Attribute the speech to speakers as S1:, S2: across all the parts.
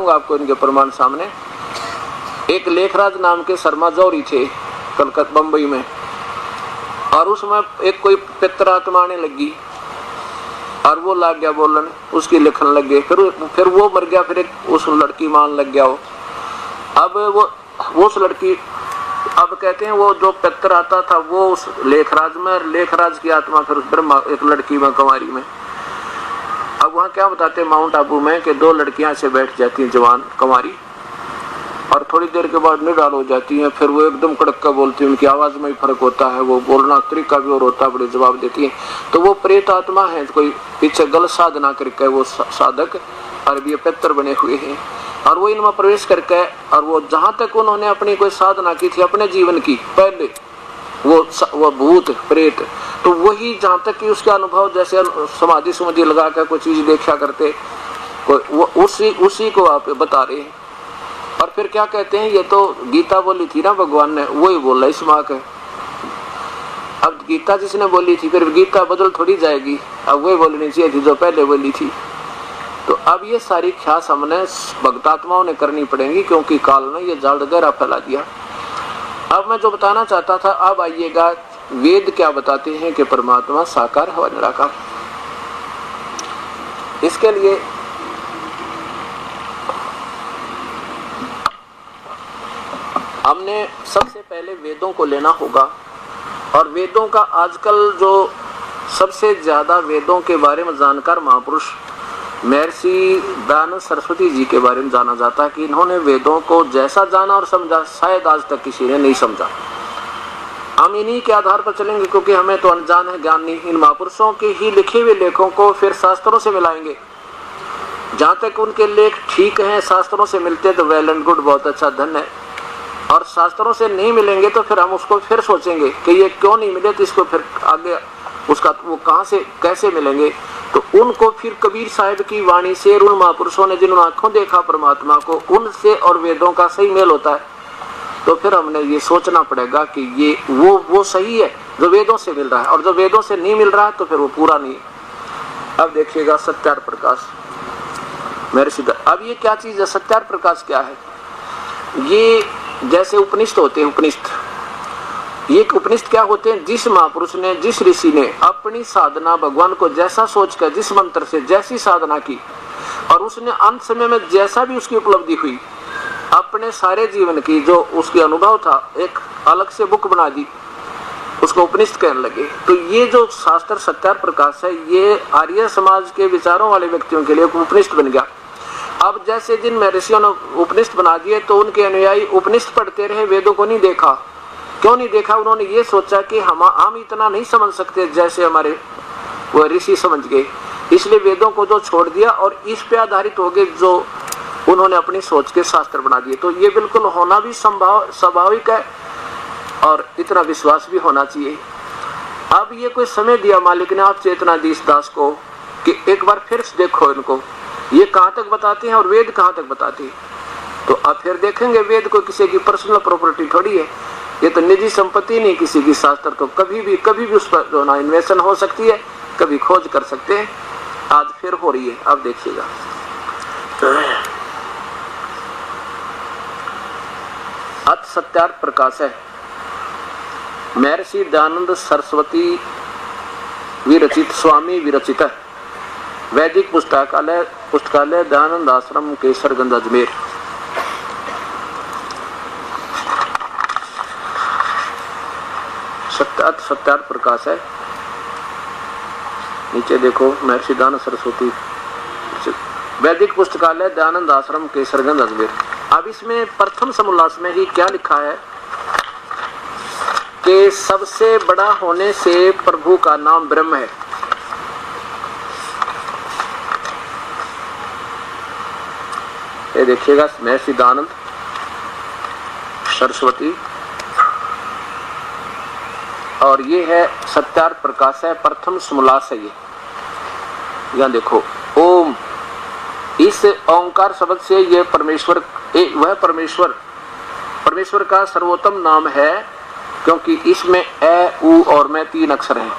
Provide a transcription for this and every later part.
S1: बताऊंगा आपको इनके प्रमाण सामने। एक लेखराज नाम के शर्मा जौहरी थे कलकत्ता बंबई में, और उसमें एक कोई पितर आत्मा आने लगी और वो लग गया बोलन, उसकी लिखन लग गए, फिर वो मर गया, फिर एक उस लड़की मान लग गया वो। अब वो उस लड़की, अब कहते हैं वो जो पितर आता था वो उस लेखराज में, लेखराज की आत्मा फिर उस ब्रह्मा एक लड़की में कुंवारी में। अब वहाँ क्या बताते हैं माउंट आबू में कि दो लड़कियां से बैठ जाती हैं जवान कुंवारी, और थोड़ी देर के बाद निडाल हो जाती हैं, फिर वो एकदम कड़क का बोलती है, उनकी आवाज में ही फर्क होता है, वो बोलना तरीका भी और होता है, बड़े जवाब देती है। तो वो प्रेत आत्मा है, कोई पीछे गलत साधना करके वो साधक और ये पितर बने हुए हैं, और वो इनमें प्रवेश करके, और वो जहां तक उन्होंने अपनी कोई साधना की थी अपने जीवन की पहले, वो भूत प्रेत, तो वही जहां तक कि उसका अनुभव जैसे समाधि समाधि लगा कर कोई चीज देखा करते, वो उसी को आप बता रहे हैं। और फिर क्या कहते हैं, ये तो गीता बोली थी ना भगवान ने, वही बोल रहा इस माँ के। अब गीता जिसने बोली थी फिर गीता बदल थोड़ी जाएगी, अब वही बोलनी चाहिए थी जो पहले बोली थी। तो अब ये सारी ख्यास हमने भक्तात्माओं ने करनी पड़ेगी, क्योंकि काल ने ये जाल गहरा फैला दिया। अब मैं जो बताना चाहता था, अब आइएगा वेद क्या बताते हैं कि परमात्मा साकार है निराकार। इसके लिए हमने सबसे पहले वेदों को लेना होगा, और वेदों का आजकल जो सबसे ज्यादा वेदों के बारे में जानकार महापुरुष महर्षि दयानंद सरस्वती जी के बारे में जाना जाता है कि इन्होंने वेदों को जैसा जाना और समझा शायद आज तक किसी ने नहीं समझा। हम इन्हीं के आधार पर चलेंगे, क्योंकि हमें तो अनजान है, ज्ञान नहीं। इन महापुरुषों के ही लिखे हुए लेखों को फिर शास्त्रों से मिलाएंगे, जहां तक उनके लेख ठीक हैं शास्त्रों से मिलते तो वेल एंड गुड, बहुत अच्छा, धन है। और शास्त्रों से नहीं मिलेंगे तो फिर हम उसको फिर सोचेंगे कि ये क्यों नहीं मिले, तो इसको फिर आगे उसका वो कहां से कैसे मिलेंगे। तो उनको फिर कबीर साहिब की वाणी से, उन महापुरुषों ने जिन्होंने आंखों देखा परमात्मा को, उनसे और वेदों का सही मेल होता है। तो फिर हमने ये सोचना पड़ेगा कि ये वो सही है जो वेदों से मिल रहा है, और जो वेदों से नहीं मिल रहा है तो फिर वो पूरा नहीं। अब देखिएगा सत्यार प्रकाश मेरे सीधा। अब ये क्या चीज है, सत्यार प्रकाश क्या है? ये जैसे उपनिषद होते हैं, उपनिषद, ये उपनिषद क्या होते हैं? जिस महापुरुष ने, जिस ऋषि ने अपनी साधना भगवान को जैसा सोचकर, जिस मंत्र से जैसी साधना की, और उसने अंत समय में जैसा भी उसकी उपलब्धि हुई, अपने सारे जीवन की जो उसके अनुभव था एक अलग से बुक बना दी, उसको उपनिषद कहने लगे। तो ये जो शास्त्र सत्यार प्रकाश है, ये आर्य समाज के विचारों वाले व्यक्तियों के लिए उपनिषद बन गया। अब जैसे जिन ऋषियों ने उपनिषद बना दिए तो उनके अनुयायी उपनिषद पढ़ते रहे, वेदों को नहीं देखा। क्यों नहीं देखा? उन्होंने ये सोचा कि हम इतना नहीं समझ सकते जैसे हमारे वो ऋषि समझ गए, इसलिए वेदों को जो छोड़ दिया और इस पे आधारित हो गए, जो उन्होंने अपनी सोच के शास्त्र बना दिए। तो ये बिल्कुल होना भी स्वाभाविक है और इतना विश्वास भी होना चाहिए। अब ये कोई समय दिया मालिक ने आप चेतना दी इस दास को कि एक बार फिर देखो इनको, ये कहाँ तक बताते हैं और वेद कहाँ तक बताते हैं। तो अब फिर देखेंगे वेद को किसी की पर्सनल प्रॉपर्टी थोड़ी है, ये तो निजी संपत्ति नहीं किसी की। शास्त्र तो कभी भी उस पर जो ना इन्वेंशन हो सकती है, कभी खोज कर सकते हैं। आज फिर हो रही है, अब देखिएगा। अत सत्यार प्रकाश है महर्षि दयानंद सरस्वती विरचित, स्वामी विरचित है। वैदिक पुस्तकालय दयानंद आश्रम केसरगंज अजमेर। सत्यार प्रकाश है, नीचे देखो महर्षि दयानंद सरस्वती वैदिक पुस्तकालय दयानंद आश्रम केसरगंज अजमेर। अब इसमें प्रथम समोल्लास में ही क्या लिखा है कि सबसे बड़ा होने से प्रभु का नाम ब्रह्म है। ये देखिएगा महर्षि दयानंद सरस्वती, और ये है सत्यार प्रकाश है, प्रथम समोल्लास है। ये यहाँ देखो, ओम, इस ओंकार शब्द से ये परमेश्वर, वह परमेश्वर का सर्वोत्तम नाम है, क्योंकि इसमें ए, उ और मैं 3 अक्षर हैं,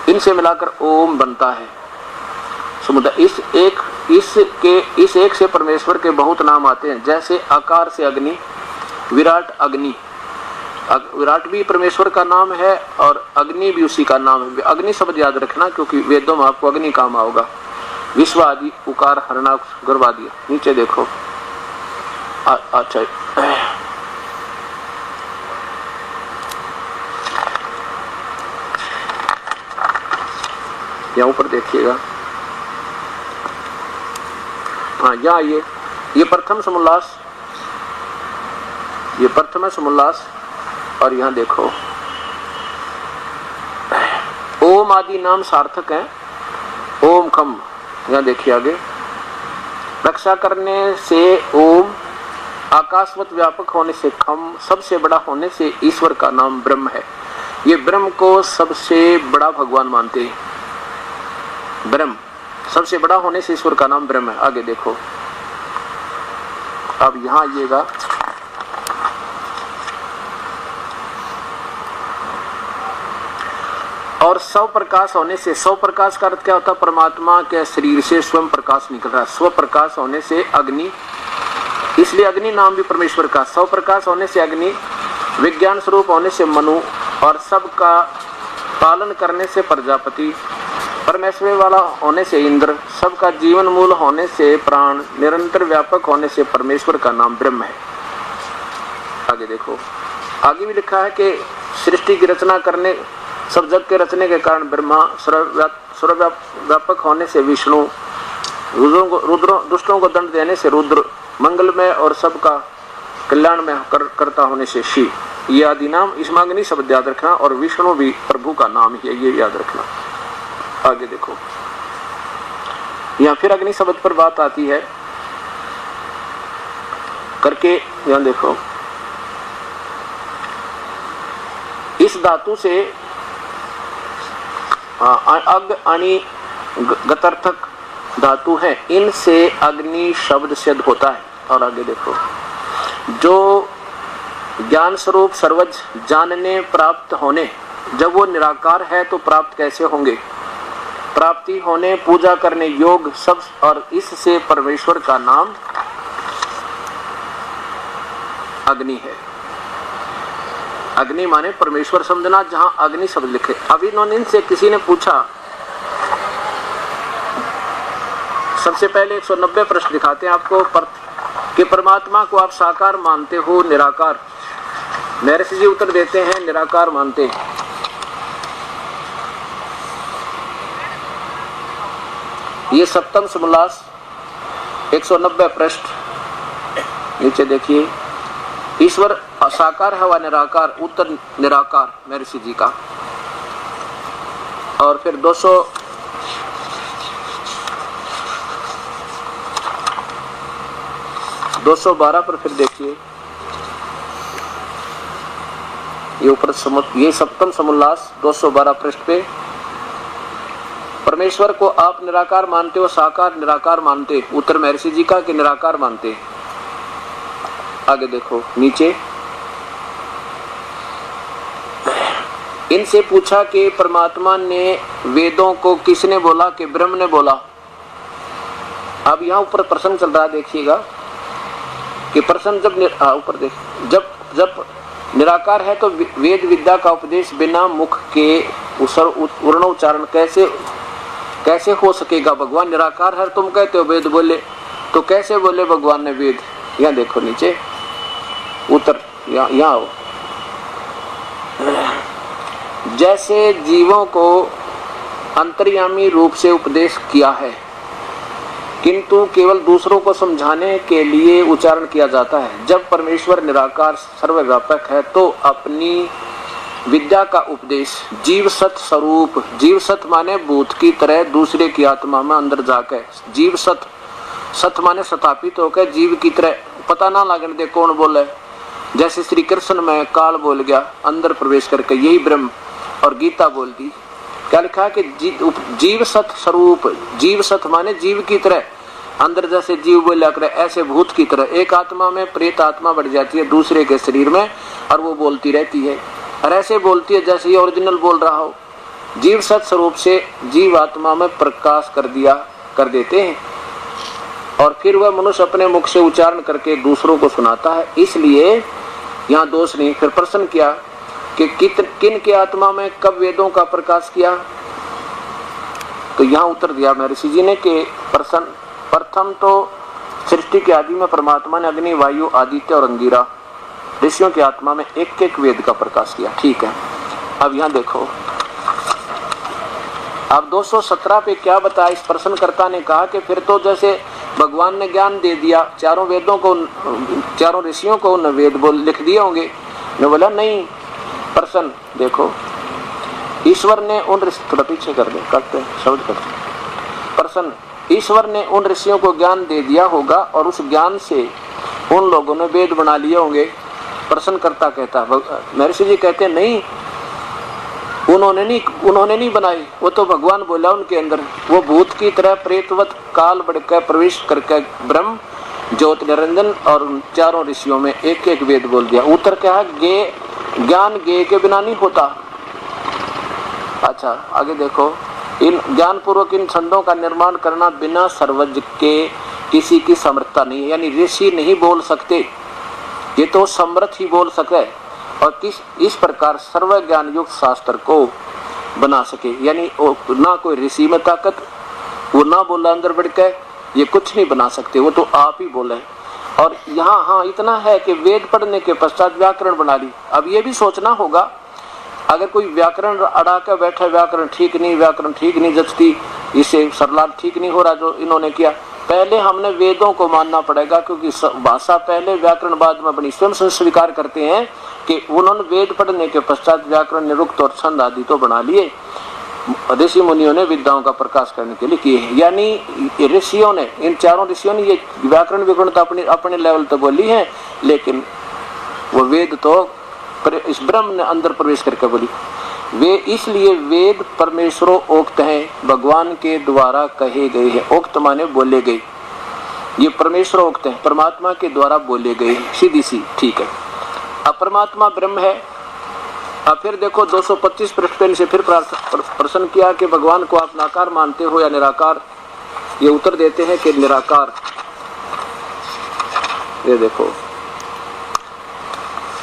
S1: इनसे मिलाकर ओम बनता है। समुदाय इस एक इस एक से परमेश्वर के बहुत नाम आते हैं, जैसे आकार से अग्नि, विराट अग्नि। विराट भी परमेश्वर का नाम है और अग्नि भी उसी का नाम है। अग्नि शब्द याद रखना, क्योंकि वेदों में आपको अग्नि काम आओगा। विश्व आदि, उकार, हरणाक्ष, गर्भादि। नीचे देखो। अच्छा, यहाँ ऊपर देखिएगा। हाँ, यहाँ ये प्रथम समुल्लास, ये प्रथम समुल्लास। और यहाँ देखो, ओम आदि नाम सार्थक है। ओम खम, यहाँ देखिए आगे। रक्षा करने से ओम, आकाशवत व्यापक होने से खम, सबसे बड़ा होने से ईश्वर का नाम ब्रह्म है। ये ब्रह्म को सबसे बड़ा भगवान मानते हैं। ब्रह्म सबसे बड़ा होने से ईश्वर का नाम ब्रह्म है। आगे देखो, अब यहाँ आइएगा। और स्व प्रकाश होने से, स्व प्रकाश का अर्थ क्या होता है? परमात्मा के शरीर से स्वयं प्रकाश निकल रहा है। स्व प्रकाश होने से अग्नि, इसलिए अग्नि नाम भी परमेश्वर का। स्व प्रकाश होने से अग्नि, विज्ञान स्वरूप होने से मनु, और सबका पालन करने से प्रजापति, परमेश्वर वाला होने से इंद्र, सबका जीवन मूल होने से प्राण, निरंतर व्यापक होने से परमेश्वर का नाम ब्रह्म है। आगे देखो, आगे भी लिखा है कि सृष्टि की रचना करने, सब जग के रचने के कारण ब्रह्मा, सर्वव्यापक होने से विष्णु, दुष्टों को दंड देने से रुद्र, मंगलमय और सबका कल्याण में करता होने से शिव। ये आदि नाम, इसमें अग्नि शब्द याद रखना, और विष्णु भी प्रभु का नाम ही है, ये याद रखना। आगे देखो, यहाँ फिर अग्नि शब्द पर बात आती है करके। यहाँ देखो, इस धातु से अग, अणि, गतर्थक धातु है, इनसे अग्नि शब्द सिद्ध होता है। और आगे देखो, जो ज्ञान स्वरूप सर्वज जानने प्राप्त होने, जब वो निराकार है तो प्राप्त कैसे होंगे? प्राप्ति होने, पूजा करने योग सब, और इससे परमेश्वर का नाम अग्नि है। अग्नि माने परमेश्वर समझना, जहां अग्नि शब्द लिखे। अभी इनसे किसी ने पूछा, सबसे पहले 190 प्रश्न दिखाते हैं आपको कि परमात्मा को आप साकार मानते हो निराकार? महर्षि जी उत्तर देते हैं निराकार मानते हैं। ये सप्तम समुल्लास 190 पृष्ठ, नीचे देखिए। ईश्वर साकार है व निराकार? उत्तर निराकार, महर्षि जी का। और फिर 212 पर फिर देखिए, ये ऊपर ये सप्तम समुल्लास 212 पृष्ठ पे, परमेश्वर को आप निराकार मानते हो, साकार निराकार मानते? उत्तर महर्षि जी का कि निराकार मानते। आगे देखो नीचे, इनसे पूछा कि परमात्मा ने वेदों को किसने बोला? कि ब्रह्म ने बोला। अब यहाँ ऊपर प्रश्न चल रहा, देखिएगा कि प्रश्न जब ऊपर देख, जब निराकार है तो वेद विद्या का उपदेश बिना मुख के वर्णोच्चारण कैसे हो सकेगा? भगवान निराकार है, तुम कहते हो वेद बोले, तो कैसे बोले भगवान ने वेद? यहाँ देखो नीचे उत्तर, यहाँ आओ। जैसे जीवों को अंतर्यामी रूप से उपदेश किया है, किंतु केवल दूसरों को समझाने के लिए उच्चारण किया जाता है। जब परमेश्वर निराकार सर्वव्यापक है तो अपनी विद्या का उपदेश जीव सत स्वरूप, जीव सत माने भूत की तरह दूसरे की आत्मा में अंदर जाकर, जीव सत, सत माने स्थापित होकर जीव की तरह, पता ना लगने दे कौन बोले। जैसे श्री कृष्ण में काल बोल गया अंदर प्रवेश करके, यही ब्रह्म। और गीता बोल दी, क्या लिखा है कि जीव सत स्वरूप, जीव सत माने जीव की तरह, अंदर जैसे जीव बोला करे ऐसे भूत की तरह। एक आत्मा में प्रेत आत्मा बढ़ जाती है दूसरे के शरीर में, और वो बोलती रहती है, और ऐसे बोलती है जैसे ये ओरिजिनल बोल रहा हो। जीव सत स्वरूप से जीव आत्मा में प्रकाश कर देते हैं। और फिर वह मनुष्य अपने मुख से उच्चारण करके दूसरों को सुनाता है। इसलिए यहाँ दोष नहीं। फिर प्रश्न किया कि किन के आत्मा में कब वेदों का प्रकाश किया, तो यहाँ उत्तर दिया महर्षि जी ने कि प्रथम तो सृष्टि के आदि में परमात्मा ने अग्नि, वायु, आदित्य और अंगिरा ऋषियों की आत्मा में एक एक वेद का प्रकाश किया। ठीक है, अब यहाँ देखो, अब 217 पे क्या बताया। इस प्रश्नकर्ता ने कहा कि फिर तो जैसे भगवान ने ज्ञान दे दिया, चारों वेदों को, चारों ऋषियों को उन वेद बोल लिख दिए होंगे। मैं बोला नहीं, प्रश्न देखो, ईश्वर ने उन, थोड़ा पीछे कर दे, करते शब्द करते, प्रश्न, ईश्वर ने उन ऋषियों को ज्ञान दे दिया होगा और उस ज्ञान से उन लोगों ने वेद बना लिए होंगे। प्रश्नकर्ता कहता, महर्षि जी कहते नहीं, उन्होंने नहीं बनाई, वो तो भगवान बोला उनके अंदर। वो भूत की तरह प्रेतवत काल बढ़कर प्रवेश करके ब्रह्म, ज्योत निरंजन और चारों ऋषियों में एक एक वेद बोल दिया। उत्तर क्या है, ज्ञान गे के बिना नहीं होता। अच्छा आगे देखो, इन ज्ञान पूर्वक इन छंदों का निर्माण करना बिना सर्वज्ञ के किसी की समर्थता नहीं है। यानी ऋषि नहीं बोल सकते, ये तो समर्थ ही बोल सके और इस प्रकार सर्व ज्ञान युक्त शास्त्र को बना सके। यानी ना कोई ऋषि में ताकत, वो ना बोला अंदर बढ़ के, ये कुछ नहीं बना सकते, वो तो आप ही बोले। और यहाँ हाँ इतना है कि वेद पढ़ने के पश्चात व्याकरण बना ली। अब ये भी सोचना होगा, अगर कोई व्याकरण अड़ा कर बैठा, व्याकरण ठीक नहीं जचती, इसे सरलार ठीक नहीं हो रहा जो इन्होंने किया, पहले हमने वेदों को मानना पड़ेगा, क्योंकि भाषा पहले व्याकरण बाद में बनी। स्वयं से स्वीकार करते हैं कि उन्होंने वेद पढ़ने के पश्चात व्याकरण, निरुक्त और छंद आदि तो बना लिए, ऋषि मुनियों ने विद्याओं का प्रकाश करने के लिए किए हैं। यानी ऋषियों ने, इन चारों ऋषियों ने ये व्याकरण विवरण तो अपने लेवल तो बोली है, लेकिन वो वेद तो इस ब्रह्म ने अंदर प्रवेश करके बोली। वे इसलिए वेद परमेश्वरोक्त हैं, भगवान के द्वारा कहे गए हैं। उक्त माने बोले गए, ये परमेश्वरोक्त हैं, परमात्मा के द्वारा बोले गए हैं, सीधी सी। ठीक है, अब परमात्मा ब्रह्म है। अब फिर देखो 225 पृष्ठ पे से फिर प्रश्न किया कि भगवान को आप नाकार मानते हो या निराकार। ये उत्तर देते हैं कि निराकार। ये देखो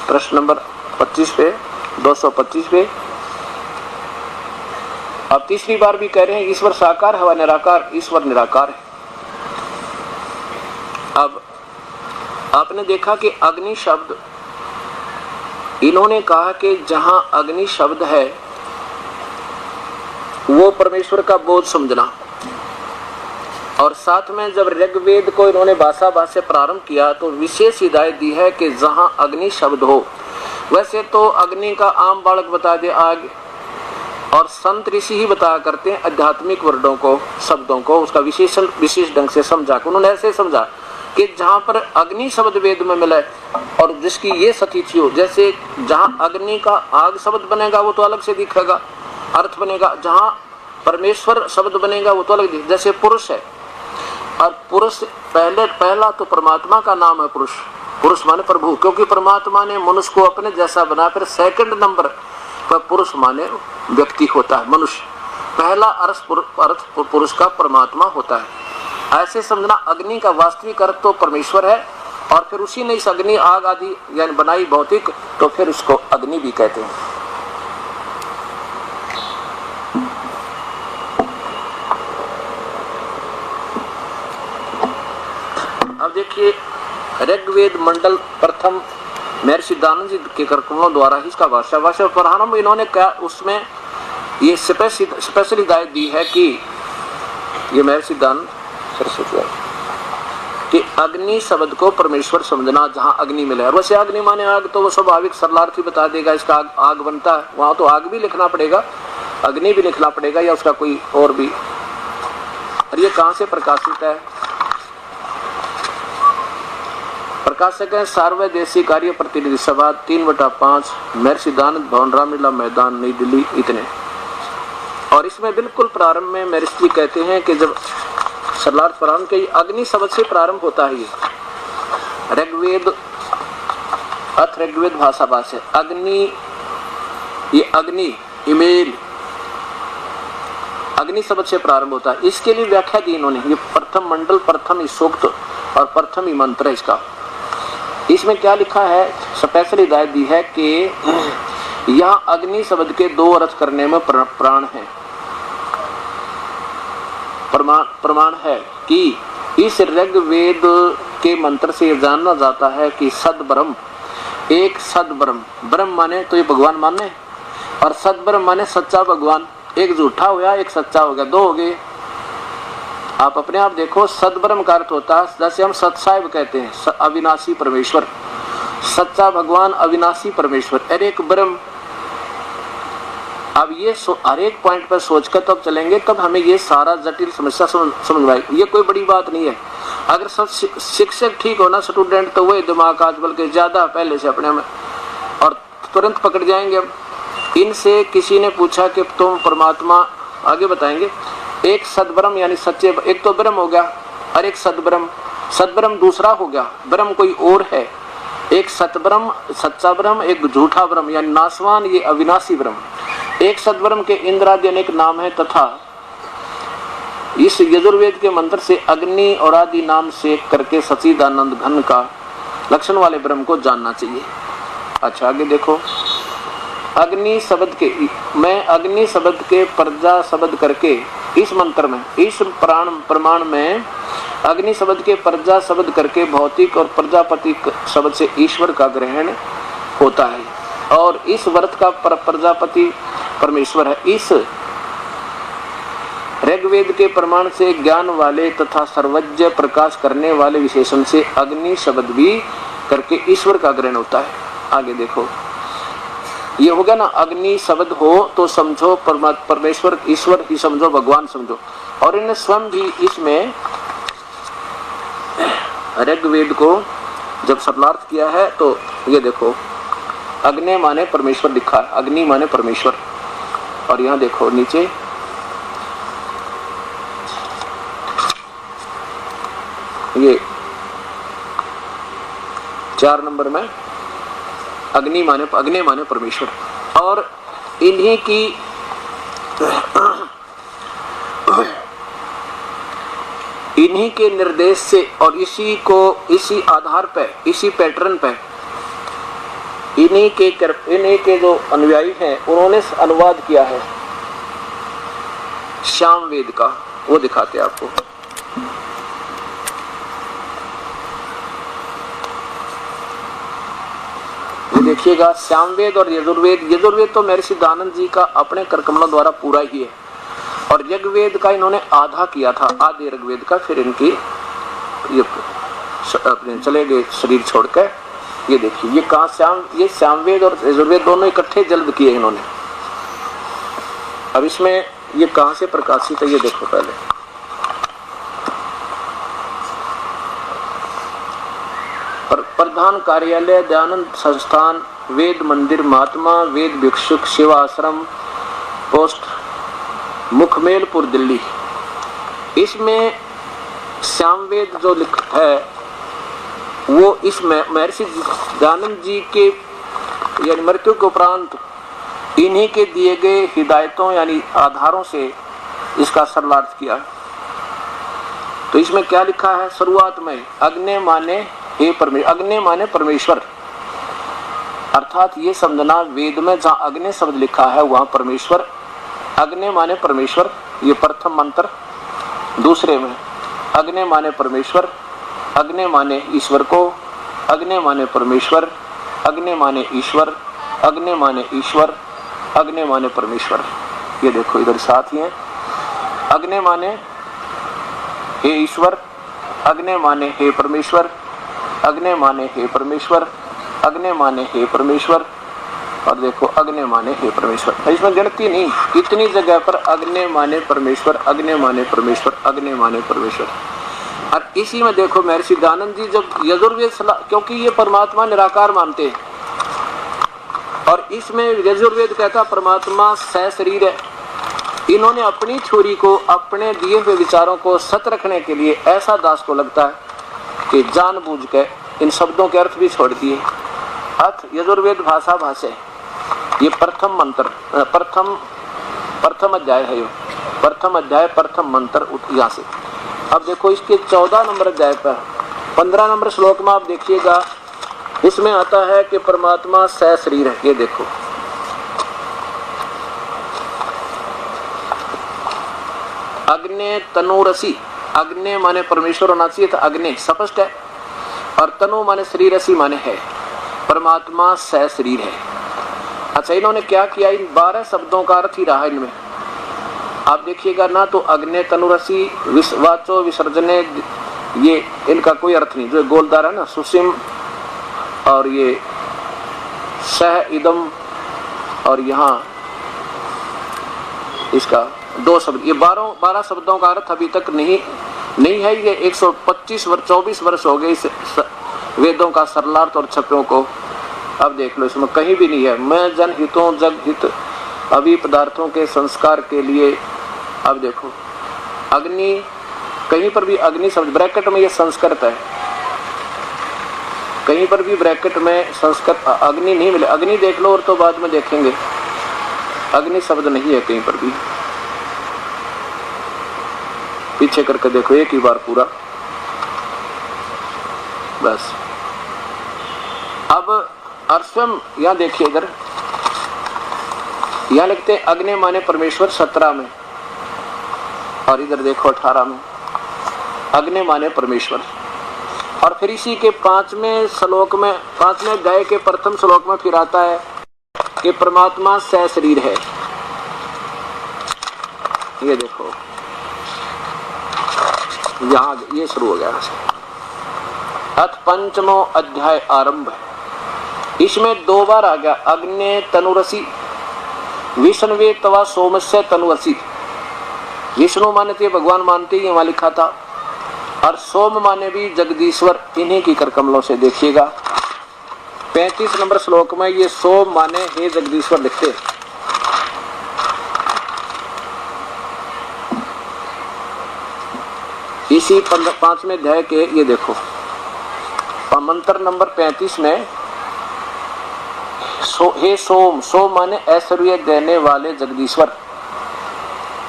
S1: प्रश्न नंबर 25 पे, 225 पे अब तीसरी बार भी कह रहे हैं ईश्वर साकार है व निराकार, ईश्वर निराकार है। अब आपने देखा कि अग्नि शब्द, इन्होंने कहा कि जहां अग्नि शब्द है वो परमेश्वर का बोध समझना, और साथ में जब ऋग्वेद को इन्होंने भाषा भाष्य प्रारंभ किया तो विशेष हिदायत दी है कि जहां अग्नि शब्द हो। वैसे तो अग्नि का आम बालक बता दे आग, और संत ऋषि ही बताया करते हैं आध्यात्मिक वर्डों को, शब्दों को, उसका विशेष ढंग से समझा। उन्होंने ऐसे समझा कि जहां पर अग्नि शब्द वेद में मिले और जिसकी ये स्थिति हो, जैसे जहां अग्नि का आग शब्द बनेगा वो तो अलग से दिखेगा, अर्थ बनेगा, जहां परमेश्वर शब्द बनेगा वो तो अलग दिखेगा। जैसे पुरुष है, और पुरुष पहला तो परमात्मा का नाम है पुरुष, पुरुष माने प्रभु, क्योंकि परमात्मा ने मनुष्य को अपने जैसा बना। फिर सेकंड नंबर पर पुरुष माने व्यक्ति होता है, मनुष्य। पहला अर्थ पुरुष का परमात्मा होता है। ऐसे समझना, अग्नि का वास्तविक अर्थ तो परमेश्वर है, और फिर उसी ने इस अग्नि आग आदि यानी बनाई भौतिक, तो फिर उसको अग्नि भी कहते हैं। अब देखिए ऋग्वेद मंडल प्रथम महर्षि दानंद जी के कर्मों द्वारा इसका भाषा प्रारंभ इन्होंने क्या, उसमें ये स्पेशल हिदायत दी है कि ये महर्षि दानंद सरस्वती कि अग्नि शब्द को परमेश्वर समझना जहाँ अग्नि मिले। और वैसे अग्नि माने आग, तो वो स्वाभाविक सरलार्थी बता देगा, इसका आग बनता है, वहां तो आग भी लिखना पड़ेगा, अग्नि भी लिखना पड़ेगा, या उसका कोई और भी। और ये कहाँ से प्रकाशित है? प्रकाशक है सार्वदेशी कार्य प्रतिनिधि सभा 3/5 महर्षि दानंद भवन रामलीला मैदान नई दिल्ली इतने। और इसमें बिल्कुल प्रारंभ में महर्षि जी कहते हैं कि जब सरलार्थ प्रारंभ के अग्नि शब्द से प्रारंभ होता है। ये ऋग्वेद अथ ऋग्वेद भाषा भाष्य अग्नि, ये अग्नि ईमेल अग्नि शब्द से प्रारंभ होता है। इसके लिए व्याख्या दी इन्होंने, ये प्रथम मंडल, प्रथम ही सूक्त और प्रथम ही मंत्र है इसका। इसमें क्या लिखा है, स्पेशल हिदायत दी है कि यहाँ अग्नि शब्द के दो अर्थ करने में प्राण है, प्रमाण है कि इस ऋग्वेद के मंत्र से जानना जाता है कि सद ब्रह्म, एक सद ब्रह्म, ब्रह्म माने तो ये भगवान माने, और सद ब्रह्म माने सच्चा भगवान। एक झूठा हो गया, एक सच्चा हो गया, दो हो गए। आप अपने आप देखो, सद ब्रह्म का अर्थ होता है जैसे हम सत साहिब कहते हैं, अविनाशी परमेश्वर, सच्चा भगवान, अविनाशी परमेश्वर, अरे एक ब्रह्म। अब ये हर एक पॉइंट पर सोचकर तब चलेंगे, तब हमें ये सारा जटिल समस्या समझ में आएगी। ये कोई बड़ी बात नहीं है। अगर सब शिक्षक ठीक हो ना स्टूडेंट, तो वही दिमाग आज बल्कि ज्यादा पहले से अपने में, और तुरंत पकड़ जाएंगे। अब इनसे किसी ने पूछा कि तुम परमात्मा, आगे बताएंगे, एक सदब्रह्म यानी सच्चे, एक तो ब्रह्म हो गया और एक सदब्रह्म, सदब्रह्म दूसरा हो गया, ब्रह्म कोई और है। एक सतब्रह्म, सच्चा ब्रह्म, एक झूठा ब्रह्म यानी नासवान, ये अविनाशी ब्रह्म। एक सदब्रह्म के इंद्रादि अनेक नाम है, तथा इस यजुर्वेद के मंत्र से अग्नि और आदि नाम से करके सच्चिदानंद घन का लक्षण वाले ब्रह्म को जानना चाहिए। अच्छा आगे देखो, अग्नि शब्द के, मैं अग्नि शब्द के प्रजा शब्द करके इस मंत्र में, इस प्रमाण में अग्नि शब्द के प्रजा शब्द करके भौतिक और प्रजापति शब्द से ईश्वर का ग्रहण होता है, और इस व्रत का प्रजापति परमेश्वर है। इस ऋग्वेद के प्रमाण से ज्ञान वाले तथा सर्वज्ञ प्रकाश करने वाले विशेषण से अग्नि शब्द भी करके ईश्वर का ग्रहण होता है। आगे देखो, ये हो गया ना, अग्नि शब्द हो तो समझो परमेश्वर, ईश्वर ही समझो, भगवान समझो। और इन्हें स्वयं भी इसमें ऋग्वेद को जब सरलार्थ किया है, तो ये देखो, अग्नि माने परमेश्वर लिखा है, अग्नि माने परमेश्वर। और यहाँ देखो नीचे, ये 4 नंबर में अग्नि माने परमेश्वर। और इन्हीं की इन्हीं के निर्देश से और इसी आधार पे, इसी पैटर्न पे इन्हीं के जो अनुयायी हैं उन्होंने अनुवाद किया है सामवेद का, वो दिखाते हैं आपको। देखिएगा, सामवेद और यजुर्वेद तो महर्षि दयानंद जी का अपने करकमलों द्वारा पूरा ही है, और ऋग्वेद का इन्होंने आधा किया था, आधे ऋग्वेद का, फिर इनकी ये अपने चले गए शरीर छोड़कर। ये देखिए, ये कहाँ ये सामवेद और यजुर्वेद दोनों इकट्ठे जल्द किए इन्होंने। अब इसमें ये कहाँ से प्रकाशित है, ये देखो पहले। प्रधान कार्यालय दयानंद संस्थान, वेद मंदिर, महात्मा वेद भिक्षुक सेवा आश्रम, पोस्ट मुखमेलपुर, दिल्ली। इसमें सामवेद जो लिखा है वो इस महर्षि दयानंद जी के यानी मृत्यु के उपरांत इन्हीं के दिए गए हिदायतों यानी आधारों से इसका सरलार्थ किया। तो इसमें क्या लिखा है, शुरुआत में अग्नि माने अग्नि माने परमेश्वर, अर्थात ये समझना वेद में जहाँ अग्नि शब्द लिखा है वहाँ परमेश्वर, अग्नि माने परमेश्वर, ये प्रथम मंत्र। दूसरे में अग्नि माने परमेश्वर, अग्नि माने ईश्वर को, अग्नि माने परमेश्वर, अग्नि माने ईश्वर, अग्नि माने ईश्वर, अग्नि माने परमेश्वर। ये देखो इधर साथ ही है, अग्नि माने हे ईश्वर, अग्नि माने हे परमेश्वर, अग्नि माने हे परमेश्वर, अग्नि माने हे परमेश्वर, और देखो अग्नि माने हे परमेश्वर। इसमें गिनती नहीं, इतनी जगह पर अग्नि माने परमेश्वर, अग्नि माने परमेश्वर, अग्नि माने परमेश्वर। और इसी में देखो महर्षि दयानंद जी जब यजुर्वेद, क्योंकि ये परमात्मा निराकार मानते हैं, और इसमें यजुर्वेद कहता परमात्मा सशरीर है। इन्होंने अपनी थ्योरी को, अपने दिए हुए विचारों को सत्य रखने के लिए ऐसा दास को लगता है कि जानबूझ के इन शब्दों के अर्थ भी छोड़ दिए। अर्थ यजुर्वेद भाषा भाषे, ये प्रथम मंत्र, प्रथम अध्याय है। प्रथम अध्याय प्रथम मंत्र यहाँ से। अब देखो इसके 14 नंबर अध्याय पर 15 नंबर श्लोक में आप देखिएगा, इसमें आता है कि परमात्मा सशरीर है। ये देखो अग्नि तनुरसी, अग्नि माने परमेश्वर होना चाहिए था, अग्नि स्पष्ट है, और तनु माने शरीर, रसी माने है, परमात्मा सशरीर है। अच्छा इन्होंने क्या किया, इन 12 शब्दों का अर्थ ही रहा इनमें। आप देखिएगा ना तो अग्नि तनुरसी वाचो विसर्जने, ये इनका कोई अर्थ नहीं। जो गोलदार है ना सुसिम, और ये सह इदम, और यहाँ इसका 2 शब्द, ये 12 शब्दों का अर्थ अभी तक नहीं है। ये 124 वर्ष हो गए इस वेदों का सरलार्थ और छप्यों को। अब देख लो इसमें कहीं भी नहीं है मैं जन हितों जग हित अभी पदार्थों के संस्कार के लिए। अब देखो अग्नि, कहीं पर भी अग्नि शब्द ब्रैकेट में ये संस्कृत है, कहीं पर भी ब्रैकेट में संस्कृत अग्नि नहीं मिले। अग्नि देख लो और तो बाद में देखेंगे, अग्नि शब्द नहीं है कहीं पर भी। पीछे करके देखो एक ही बार पूरा बस। अब अर्श्वम यहाँ देखिए, इधर यहाँ लिखते हैं अग्नि माने परमेश्वर 17 में, और इधर देखो 18 में अग्नि माने परमेश्वर। और फिर इसी के 5वें श्लोक में, 5वें अध्याय के प्रथम श्लोक में फिर आता है कि परमात्मा सशरीर है। ये देखो यहाँ ये शुरू हो गया। अथ 5वां अध्याय आरंभ है, इसमें 2 बार आ गया अग्नि तनुरसी, विष्णुवे तवा सोमस्य तनुरसी। विष्णु माने थे भगवान मानते ही वहां लिखा था, और सोम माने भी जगदीश्वर, इन्हीं की कर कमलों से देखिएगा 35 नंबर श्लोक में ये सोम माने हे जगदीश्वर लिखते। इसी 5वें अध्याय के ये देखो मंत्र नंबर 35 में हे सोम, सोम माने ऐश्वर्य देने वाले जगदीश्वर,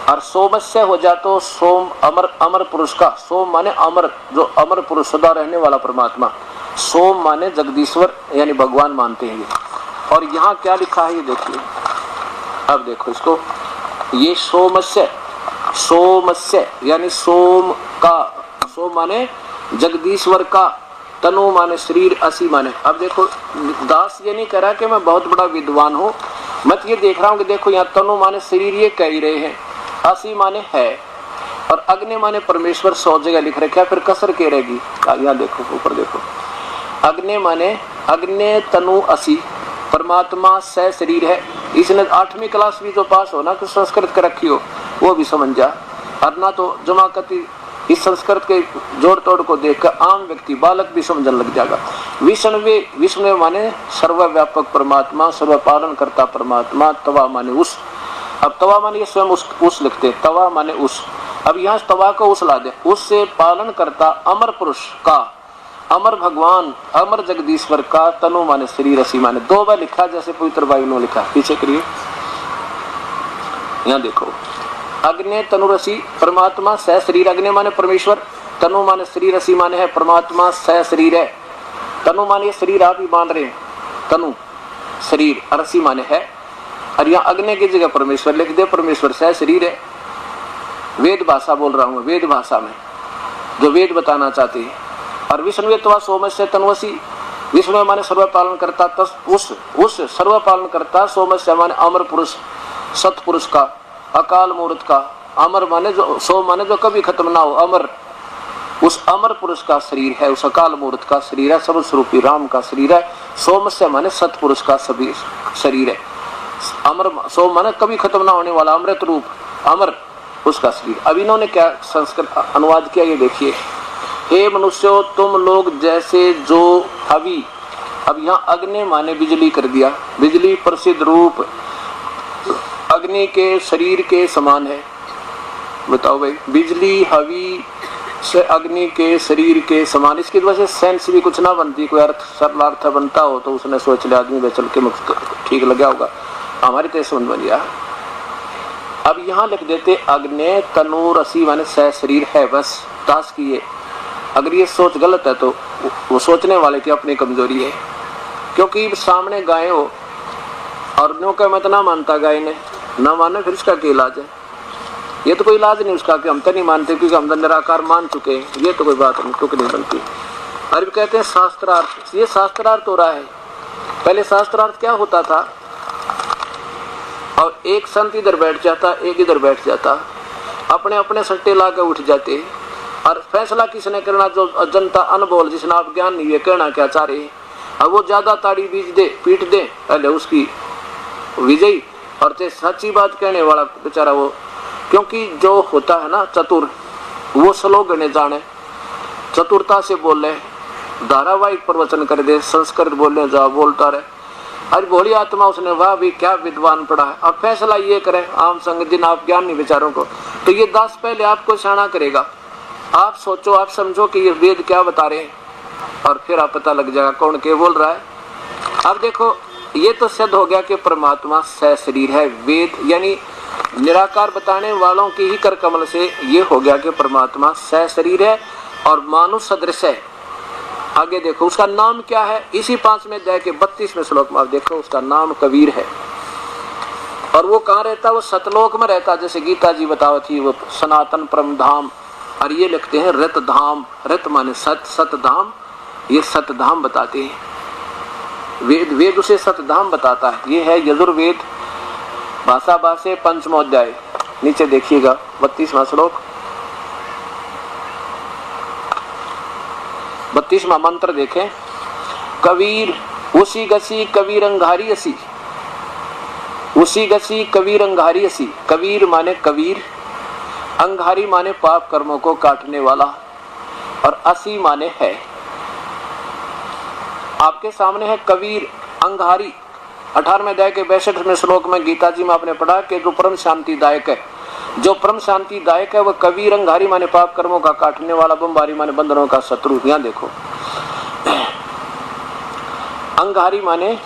S1: और सोमस्य हो जा तो सोम अमर, अमर पुरुष का, सोम माने अमर, जो अमर पुरुष सदा रहने वाला परमात्मा। सोम माने जगदीश्वर यानी भगवान मानते हैं ये। और यहाँ क्या लिखा है ये देखिए, अब देखो इसको, ये सोमस्य, सोमस्य यानी सोम का, सोम माने जगदीश्वर का, तनु माने शरीर, असी माने। अब देखो दास ये नहीं कह रहा कि मैं बहुत बड़ा विद्वान हूँ, मैं तो ये देख रहा हूँ कि देखो यहाँ तनु माने शरीर ये कह ही रहे हैं, असी माने है, और अग्नि माने परमेश्वर 100 जगह लिख रखा, फिर कसर के रहेगी। यहाँ देखो ऊपर देखो, अग्नि माने अग्नि तनु असी, परमात्मा सशरीर है। इसने 8वीं क्लास भी जो पास हो ना, तो संस्कृत कर रखी हो वो भी समझ जा, और ना तो जमाकती इस संस्कृत के जोड़ तोड़ को देखकर आम व्यक्ति बालक भी समझने लग जाएगा। विष्णुवे, विष्णु माने सर्वव्यापक परमात्मा, सर्व पालन करता परमात्मा। तवा माने उस, अब तवा माने ये स्वयं उस लिखते, तवा माने उस। अब यहाँ तवा को उस ला दे, उससे पालन करता अमर पुरुष का, अमर भगवान, अमर जगदीश्वर का, तनु माने शरीर, असी माने। 2 बार लिखा जैसे पवित्र वायु ने लिखा। पीछे करिए, यहाँ देखो अग्नि तनुरसी, परमात्मा सशरीर। अग्नि माने परमेश्वर, तनु माने शरीर, असी माने है परमात्मा सशरीर है। तनु माने शरीर आप ही मान रहे हैं, तनु शरीर, अरसी माने है, और यहाँ अग्नि की जगह परमेश्वर लिख दे, परमेश्वर सशरीर है। वेद भाषा बोल रहा हूँ, वेद भाषा में जो वेद बताना चाहते हैं। और विष्णुत्वा सोमस्य तनुवसी, विष्णु माने सर्व पालन करता, उस सर्व पालन करता, सोमस्य माने अमर पुरुष, सतपुरुष का, अकाल मूर्त का। अमर माने जो, सोम माने जो कभी खत्म ना हो, अमर, उस अमर पुरुष का शरीर है, उस अकाल मूर्त का शरीर है, सर्व स्वरूपी राम का शरीर है। सोमस्य माने सतपुरुष का सभी शरीर है। अमर, सोम माने कभी खत्म ना होने वाला अमृत रूप, अमर उसका शरीर। अब इन्होंने क्या संस्कृत अनुवाद किया ये देखिए, हे मनुष्यों तुम लोग जैसे जो हवि, अब यहाँ अग्नि माने बिजली कर दिया, बिजली प्रसिद्ध रूप अग्नि के शरीर के समान है। बताओ भाई, बिजली हवि से अग्नि के शरीर के समान, इसकी वजह से सेंस भी कुछ ना बनती, कोई अर्थ सरलार्थ बनता हो तो उसने सोच लिया आदमी चल के मुक्त ठीक लगा होगा, हमारी तो समझ बन गया। अब यहाँ लिख देते अग्नि तनूर असी माने सह शरीर है, बस ताश की ये। अगर ये सोच गलत है तो वो सोचने वाले की अपनी कमजोरी है, क्योंकि सामने गाय हो और न्यों का मत ना मानता गाय ने, ना माने फिर इसका क्या इलाज है? ये तो कोई इलाज नहीं उसका कि हम तो नहीं मानते क्योंकि हम तो निराकार मान चुके हैं, ये तो कोई बात नहीं, तुक नहीं बनती। और कहते हैं शास्त्रार्थ, ये शास्त्रार्थ हो रहा है। पहले शास्त्रार्थ क्या होता था, और एक संत इधर बैठ जाता, एक इधर बैठ जाता, अपने अपने सट्टे ला के उठ जाते, और फैसला किसने करना? जो जनता अनबोल, जिसने आप ज्ञान नहीं है, कहना क्या चाह रहे हैं, अब वो ज्यादा ताड़ी बीज दे, पीट दे, पहले उसकी विजयी, और सच्ची बात कहने वाला बेचारा वो, क्योंकि जो होता है ना चतुर, वो स्लोगन जाने, चतुरता से बोले, धारावाहिक प्रवचन कर दे, संस्कृत बोलने जा बोलता रहे। अरे भोली आत्मा उसने, वाह भी क्या विद्वान पड़ा है। अब फैसला ये करें आम संग जिन आप ज्ञान नहीं विचारों को, तो ये दास पहले आपको शाना करेगा। आप सोचो, आप समझो कि ये वेद क्या बता रहे हैं, और फिर आप पता लग जाएगा कौन क्या बोल रहा है। अब देखो, ये तो सिद्ध हो गया कि परमात्मा सह शरीर है। वेद यानी निराकार बताने वालों की ही कर कमल से ये हो गया कि परमात्मा सह शरीर है और मानुष सदृश है। आगे देखो उसका नाम क्या है, इसी 5वें अध्याय के 32वें श्लोक में आप देखो उसका नाम कबीर है। और वो कहाँ रहता है? वो सतलोक में रहता, जैसे गीता जी बताओ थी, वो सनातन परम धाम। और ये लिखते हैं रत धाम, रत माने सत, सत धाम, ये सत धाम बताते हैं। वेद उसे सत धाम बताता है। ये है यजुर्वेद भाषा भाषे 5वां अध्याय, नीचे देखिएगा 32वां श्लोक, 32वां मंत्र देखें। कबीर उसी गसी कबीर अंगारी असी, उसी गसी कबीर अंगारी असी। कबीर माने कबीर, अंगारी माने पाप कर्मों को काटने वाला, और असी माने है। आपके सामने है कबीर अंगारी। 18वें अध्याय के 62वें श्लोक में गीता जी में आपने पढ़ा कि जो परम शांतिदायक है, जो परम शांतिदायक है वह कबीर अंगारी माने पाप कर्मों का काटने वाला, बमबारी माने बंधनों का शत्रु। यहाँ देखो, अंगारी माने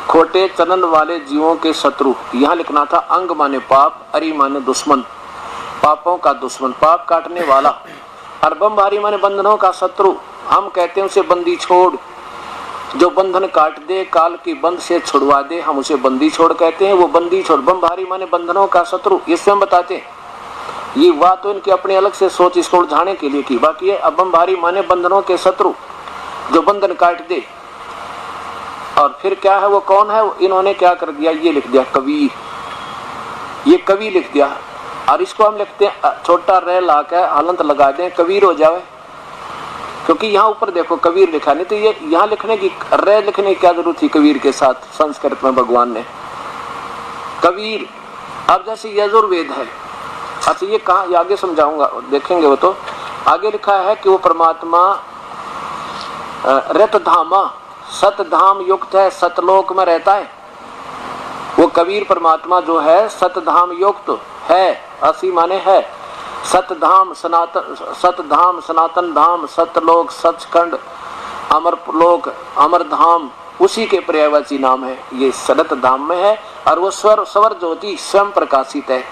S1: खोटे चलन वाले जीवों के शत्रु। यहाँ लिखना था अंग माने पाप, अरि माने दुश्मन, पापों का दुश्मन, पाप काटने वाला, और बमबारी माने बंधनों का शत्रु। हम कहते हैं उसे बंदी छोड़, जो बंधन काट दे, काल की बंध से छुड़वा दे, हम उसे बंदी छोड़ कहते हैं। वो बंदी छोड़, बमबारी माने बंधनों का शत्रु, ये स्वयं बताते हैं। ये बात तो इनकी अपनी अलग से सोच इसको उलझाने के लिए की, बाकी है अब बमबारी माने बंधनों के शत्रु, जो बंधन काट दे। और फिर क्या है, वो कौन है? इन्होंने क्या कर दिया, ये लिख दिया कबीर, ये कवि लिख दिया। और इसको हम लिखते हैं छोटा रह ला के हलंत लगा दें, कबीर हो जाए, क्योंकि यहाँ ऊपर देखो कबीर लिखा, नहीं तो ये यहाँ लिखने की, रे लिखने की क्या जरूरत थी कबीर के साथ? संस्कृत में भगवान ने कबीर। अब जैसे यजुर्वेद है, अच्छा ये कहाँ, ये आगे समझाऊंगा, देखेंगे वो तो आगे लिखा है कि वो परमात्मा रतधामा, सतधाम युक्त है, सतलोक में रहता है। वो कबीर परमात्मा जो है सतधाम युक्त है, असी माने है, सतधाम सनातन, सतधाम सनातन धाम, सतलोक सचखंड, अमरलोक अमरधाम, उसी के पर्यायवाची नाम है, ये सदत धाम में है। और वो स्वर ज्योति स्वयं प्रकाशित है,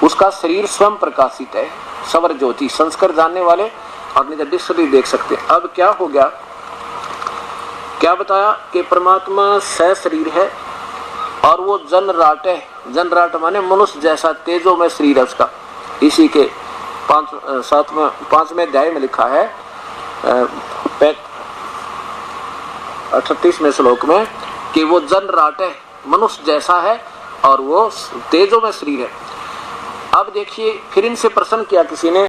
S1: उसका शरीर स्वयं प्रकाशित है, स्वर ज्योति। संस्कृत जानने वाले और नहीं तो डिक्शनरी देख सकते। अब क्या हो गया, क्या बताया कि परमात्मा सह शरीर है और वो जनराट है। जनराट माने मनुष्य जैसा तेजो में शरीर है उसका। इसी के 5वें अध्याय में लिखा है 38वें श्लोक में कि वो जनराट है, मनुष्य जैसा है और वो तेजो में शरीर है। अब देखिए फिर इनसे प्रश्न किया किसी ने